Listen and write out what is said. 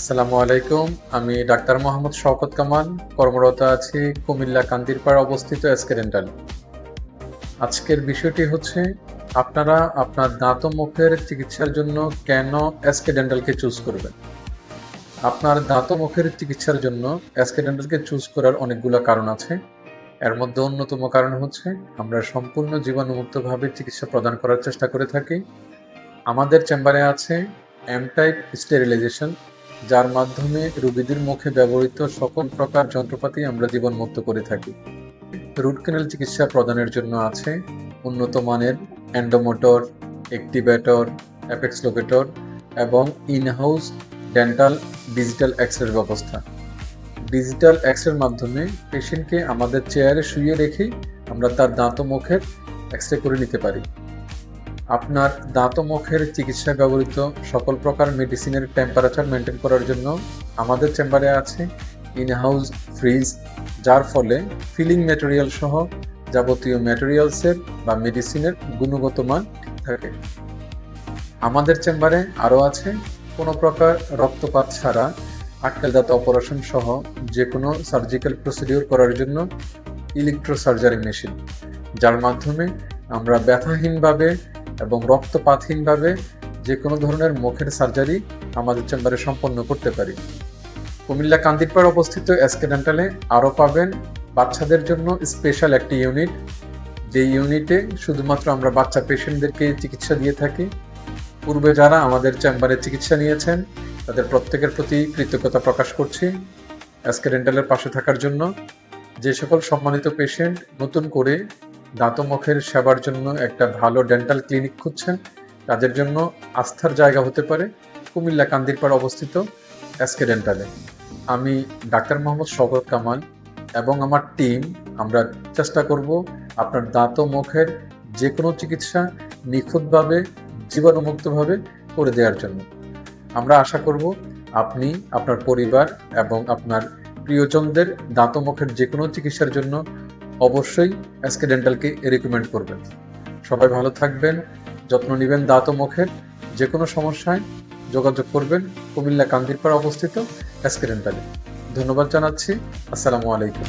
আসসালামু আলাইকুম। আমি ডাক্তার মোহাম্মদ শওকত কামাল, কর্মরত আছি কুমিল্লা কান্দিরপাড় অবস্থিত এসকে ডেন্টাল। আজকের বিষয়টি হচ্ছে আপনারা আপনার দাঁত ও মুখের চিকিৎসার জন্য কেন এসকে ডেন্টালকে চুজ করবেন। আপনার দাঁত ও মুখের চিকিৎসার জন্য এসকে ডেন্টালকে চুজ করার অনেকগুলো কারণ আছে। এর মধ্যে অন্যতম কারণ হচ্ছে আমরা সম্পূর্ণ জীবাণুমুক্তভাবে চিকিৎসা প্রদান করার চেষ্টা করে থাকি। আমাদের চেম্বারে আছে এম টাইপ স্টেরিলাইজেশন, যার মাধ্যমে রোগীদের মুখে ব্যবহৃত সকল প্রকার যন্ত্রপাতি আমরা জীবাণুমুক্ত করে থাকি। রুট ক্যানাল চিকিৎসা প্রদানের জন্য আছে উন্নত মানের এন্ডোমোটর, অ্যাক্টিভেটর, অ্যাপেক্স লোকেটর এবং ইনহাউস ডেন্টাল ডিজিটাল এক্স-রে ব্যবস্থা। ডিজিটাল এক্স-রের মাধ্যমে পেশেন্টকে আমাদের চেয়ারে শুইয়ে রেখে আমরা তার দাঁত ও মুখের এক্স-রে করে নিতে পারি। আপনার দাঁত ও মুখের চিকিৎসায় ব্যবহৃত সকল প্রকার মেডিসিনের টেম্পারেচার মেনটেন করার জন্য আমাদের চেম্বারে আছে ইনহাউস ফ্রিজ, যার ফলে ফিলিং ম্যাটেরিয়াল সহ যাবতীয় ম্যাটেরিয়ালসের বা মেডিসিনের গুণগত মান ঠিক থাকে। আমাদের চেম্বারে আরও আছে কোনো প্রকার রক্তপাত ছাড়া আটকাল দাঁত অপারেশন সহ যে কোনো সার্জিক্যাল প্রসিডিওর করার জন্য ইলেকট্রোসার্জারি মেশিন, যার মাধ্যমে আমরা ব্যথাহীনভাবে এবং রক্তপাতহীনভাবে যে কোনো ধরনের মুখের সার্জারি আমাদের চেম্বারে সম্পন্ন করতে পারি। কুমিল্লা কান্দিরপাড় অবস্থিত এসকে ডেন্টালে আরও পাবেন বাচ্চাদের জন্য স্পেশাল একটি ইউনিট, যে ইউনিটে শুধুমাত্র আমরা বাচ্চা পেশেন্টদেরকে চিকিৎসা দিয়ে থাকি। পূর্বে যারা আমাদের চেম্বারে চিকিৎসা নিয়েছেন তাদের প্রত্যেকের প্রতি কৃতজ্ঞতা প্রকাশ করছি এসকে ডেন্টালের পাশে থাকার জন্য। যে সকল সম্মানিত পেশেন্ট নতুন করে দাঁত ও মুখের সেবার জন্য একটা ভালো ডেন্টাল ক্লিনিক খুঁজছেন, তাদের জন্য আস্থার জায়গা হতে পারে কুমিল্লা কান্দিরপাড় অবস্থিত এসকে ডেন্টালে। আমি ডাক্তার মোহাম্মদ শওকত কামাল এবং আমার টিম আমরা চেষ্টা করব আপনার দাঁত ও মুখের যে কোনো চিকিৎসা নিখুঁতভাবে জীবাণুমুক্তভাবে করে দেওয়ার জন্য। আমরা আশা করব আপনি আপনার পরিবার এবং আপনার প্রিয়জনদের দাঁত ও মুখের যে কোনো চিকিৎসার জন্য অবশ্যই এসকে ডেন্টালকে রেকমেন্ড করবেন। সবাই ভালো থাকবেন, যত্ন নেবেন দাঁত ও মুখের। যে কোনো সমস্যায় যোগাযোগ করবেন কুমিল্লা কান্দিরপাড় অবস্থিত এসকে ডেন্টালে। ধন্যবাদ জানাচ্ছি। আসসালামু আলাইকুম।